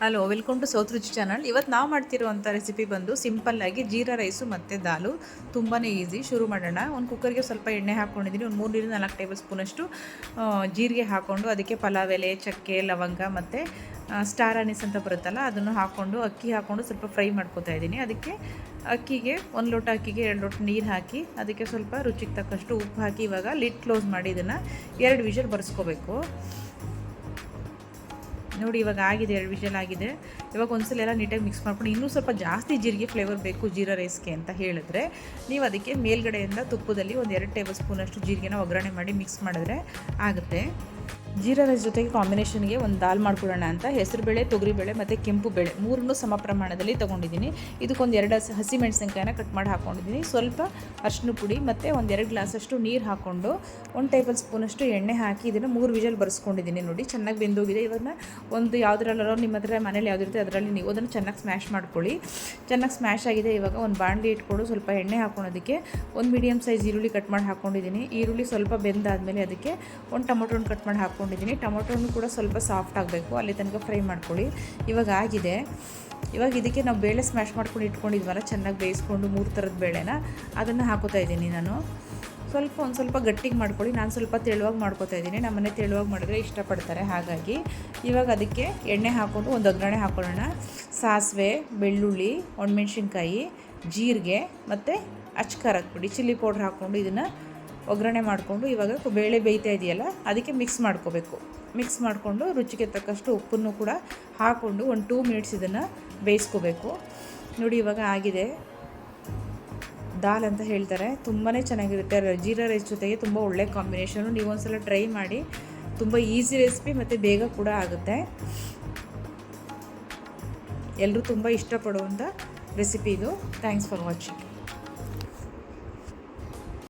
Hello, welcome to south ರುಚಿ channel. ಇವತ್ತು ನಾವು ಮಾಡ್ತಿರುವಂಥ ರೆಸಿಪಿ ಬಂದು ಸಿಂಪಲ್ಲಾಗಿ ಜೀರಾ ರೈಸು ಮತ್ತು ದಾಲು. ತುಂಬಾ ಈಸಿ. ಶುರು ಮಾಡೋಣ. ಒಂದು ಕುಕ್ಕರ್ಗೆ ಸ್ವಲ್ಪ ಎಣ್ಣೆ ಹಾಕ್ಕೊಂಡಿದ್ದೀನಿ. ಒಂದು 3-4 ಟೇಬಲ್ ಸ್ಪೂನಷ್ಟು ಜೀರಿಗೆ ಹಾಕ್ಕೊಂಡು ಅದಕ್ಕೆ ಪಲಾವ್ ಎಲೆ, ಚಕ್ಕೆ, ಲವಂಗ ಮತ್ತು ಸ್ಟಾರ್ ಅನೀಸ್ ಅಂತ ಬರುತ್ತಲ್ಲ ಅದನ್ನು ಹಾಕ್ಕೊಂಡು ಅಕ್ಕಿ ಹಾಕ್ಕೊಂಡು ಸ್ವಲ್ಪ ಫ್ರೈ ಮಾಡ್ಕೊತಾ ಇದ್ದೀನಿ. ಅದಕ್ಕೆ ಅಕ್ಕಿಗೆ 1 ಲೋಟ ಅಕ್ಕಿಗೆ 2 ಲೋಟ ನೀರು ಹಾಕಿ ಅದಕ್ಕೆ ಸ್ವಲ್ಪ ರುಚಿಗೆ ತಕ್ಕಷ್ಟು ಉಪ್ಪು ಹಾಕಿ ಇವಾಗ ಲಿಡ್ ಕ್ಲೋಸ್ ಮಾಡಿ ಇದನ್ನು 2 ವಿಷಲ್ ಬರ್ಸ್ಕೋಬೇಕು. ನೋಡಿ, ಇವಾಗ ಆಗಿದೆ, 2 ವಿಷಲ್ ಆಗಿದೆ. ಇವಾಗ ಒಂದ್ಸಲ ಎಲ್ಲ ನೀಟಾಗಿ ಮಿಕ್ಸ್ ಮಾಡ್ಕೊಂಡು ಇನ್ನೂ ಸ್ವಲ್ಪ ಜಾಸ್ತಿ ಜೀರಿಗೆ ಫ್ಲೇವರ್ ಬೇಕು ಜೀರಾ ರೈಸ್ಗೆ ಅಂತ ಹೇಳಿದ್ರೆ ನೀವು ಅದಕ್ಕೆ ಮೇಲ್ಗಡೆಯಿಂದ ತುಪ್ಪದಲ್ಲಿ 1-2 ಟೇಬಲ್ ಸ್ಪೂನಷ್ಟು ಜೀರಿಗೆನ ಒಗ್ಗರಣೆ ಮಾಡಿ ಮಿಕ್ಸ್ ಮಾಡಿದ್ರೆ ಆಗುತ್ತೆ. ಜೀರಾ ರೈಸ್ ಜೊತೆಗೆ ಕಾಂಬಿನೇಷನ್ಗೆ ಒಂದು ದಾಲ್ ಮಾಡ್ಕೊಳ್ಳೋಣ ಅಂತ ಹೆಸರುಬೇಳೆ, ತೊಗರಿಬೇಳೆ ಮತ್ತು ಕೆಂಪು ಬೇಳೆ 3 ಸಮ ಪ್ರಮಾಣದಲ್ಲಿ ತೊಗೊಂಡಿದ್ದೀನಿ. ಇದಕ್ಕೊಂದು 2 ಹಸಿಮೆಣಸಿನ್ಕಾಯಿನ ಕಟ್ ಮಾಡಿ ಹಾಕ್ಕೊಂಡಿದ್ದೀನಿ. ಸ್ವಲ್ಪ ಅರಿಶಿನ ಪುಡಿ ಮತ್ತು 1-2 ಗ್ಲಾಸಷ್ಟು ನೀರು ಹಾಕ್ಕೊಂಡು 1 ಟೇಬಲ್ ಸ್ಪೂನಷ್ಟು ಎಣ್ಣೆ ಹಾಕಿ ಇದನ್ನು 3 ವಿಷಲ್ ಬರ್ಸ್ಕೊಂಡಿದ್ದೀನಿ. ನೋಡಿ, ಚೆನ್ನಾಗಿ ಬೆಂದೋಗಿದೆ. ಇವಾಗ ಒಂದು ಯಾವುದ್ರಲ್ಲಾರೋ ನಿಮ್ಮ ಹತ್ರ ಮನೇಲಿ ಯಾವುದಿರುತ್ತೆ ಅದರಲ್ಲಿ ನೀವು ಅದನ್ನು ಚೆನ್ನಾಗಿ ಸ್ಮ್ಯಾಶ್ ಮಾಡ್ಕೊಳ್ಳಿ. ಚೆನ್ನಾಗಿ ಸ್ಮ್ಯಾಶ್ ಆಗಿದೆ. ಇವಾಗ ಒಂದು ಬಾಣಲಿ ಇಟ್ಕೊಂಡು ಸ್ವಲ್ಪ ಎಣ್ಣೆ ಹಾಕ್ಕೊಳೋದಕ್ಕೆ 1 ಮೀಡಿಯಮ್ ಸೈಜ್ ಈರುಳ್ಳಿ ಕಟ್ ಮಾಡಿ ಹಾಕ್ಕೊಂಡಿದ್ದೀನಿ. ಈರುಳ್ಳಿ ಸ್ವಲ್ಪ ಬೆಂದಾದಮೇಲೆ ಅದಕ್ಕೆ 1 ಟೊಮೊಟೊನ ಕಟ್ ಮಾಡಿ ಹಾಕ್ಕೊಂಡಿದ್ದೀನಿ. ಟೊಮೊಟೊನು ಕೂಡ ಸ್ವಲ್ಪ ಸಾಫ್ಟ್ ಆಗಬೇಕು, ಅಲ್ಲಿ ತನಕ ಫ್ರೈ ಮಾಡ್ಕೊಳ್ಳಿ. ಇವಾಗ ಆಗಿದೆ. ಇವಾಗ ಇದಕ್ಕೆ ನಾವು ಬೇಳೆ ಸ್ಮ್ಯಾಶ್ ಮಾಡ್ಕೊಂಡು ಇಟ್ಕೊಂಡಿದ್ವಲ್ಲ, ಚೆನ್ನಾಗಿ ಬೇಯಿಸ್ಕೊಂಡು 3 ಥರದ ಬೇಳೆನ ಅದನ್ನು ಹಾಕೋತಾ ಇದ್ದೀನಿ ನಾನು. ಒಂದು ಸ್ವಲ್ಪ ಗಟ್ಟಿಗೆ ಮಾಡ್ಕೊಳ್ಳಿ. ನಾನು ಸ್ವಲ್ಪ ತೆಳುವಾಗಿ ಮಾಡ್ಕೋತಾ ಇದ್ದೀನಿ. ನಮ್ಮನೆ ತೆಳುವಾಗಿ ಮಾಡಿದ್ರೆ ಇಷ್ಟಪಡ್ತಾರೆ, ಹಾಗಾಗಿ ಇವಾಗ ಅದಕ್ಕೆ ಎಣ್ಣೆ ಹಾಕ್ಕೊಂಡು ಒಂದು ಒಗ್ಗರಣೆ ಹಾಕ್ಕೊಳ್ಳೋಣ. ಸಾಸಿವೆ, ಬೆಳ್ಳುಳ್ಳಿ, ಒಣಮೆಣ್ಸಿನ್ಕಾಯಿ, ಜೀರಿಗೆ ಮತ್ತು ಅಚ್ಕಾರದ ಪುಡಿ, ಚಿಲ್ಲಿ ಪೌಡ್ರ್ ಹಾಕ್ಕೊಂಡು ಇದನ್ನು ಒಗ್ಗರಣೆ ಮಾಡಿಕೊಂಡು ಇವಾಗ ಬೇಳೆ ಬೇಯ್ತಾ ಇದೆಯಲ್ಲ ಅದಕ್ಕೆ ಮಿಕ್ಸ್ ಮಾಡ್ಕೋಬೇಕು. ಮಿಕ್ಸ್ ಮಾಡಿಕೊಂಡು ರುಚಿಗೆ ತಕ್ಕಷ್ಟು ಉಪ್ಪನ್ನು ಕೂಡ ಹಾಕ್ಕೊಂಡು ಒಂದು 2 ಮಿನಿಟ್ಸ್ ಇದನ್ನು ಬೇಯಿಸ್ಕೋಬೇಕು. ನೋಡಿ, ಇವಾಗ ಆಗಿದೆ. ದಾಲ್ ಅಂತ ಹೇಳ್ತಾರೆ, ತುಂಬಾ ಚೆನ್ನಾಗಿರುತ್ತೆ. ಜೀರಾ ರೈಸ್ ಜೊತೆಗೆ ತುಂಬ ಒಳ್ಳೆ ಕಾಂಬಿನೇಷನು. ನೀವು ಒಂದ್ಸಲ ಟ್ರೈ ಮಾಡಿ. ತುಂಬ ಈಸಿ ರೆಸಿಪಿ ಮತ್ತು ಬೇಗ ಕೂಡ ಆಗುತ್ತೆ. ಎಲ್ಲರೂ ತುಂಬ ಇಷ್ಟಪಡುವಂಥ ರೆಸಿಪಿ ಇದು. Thanks for watching.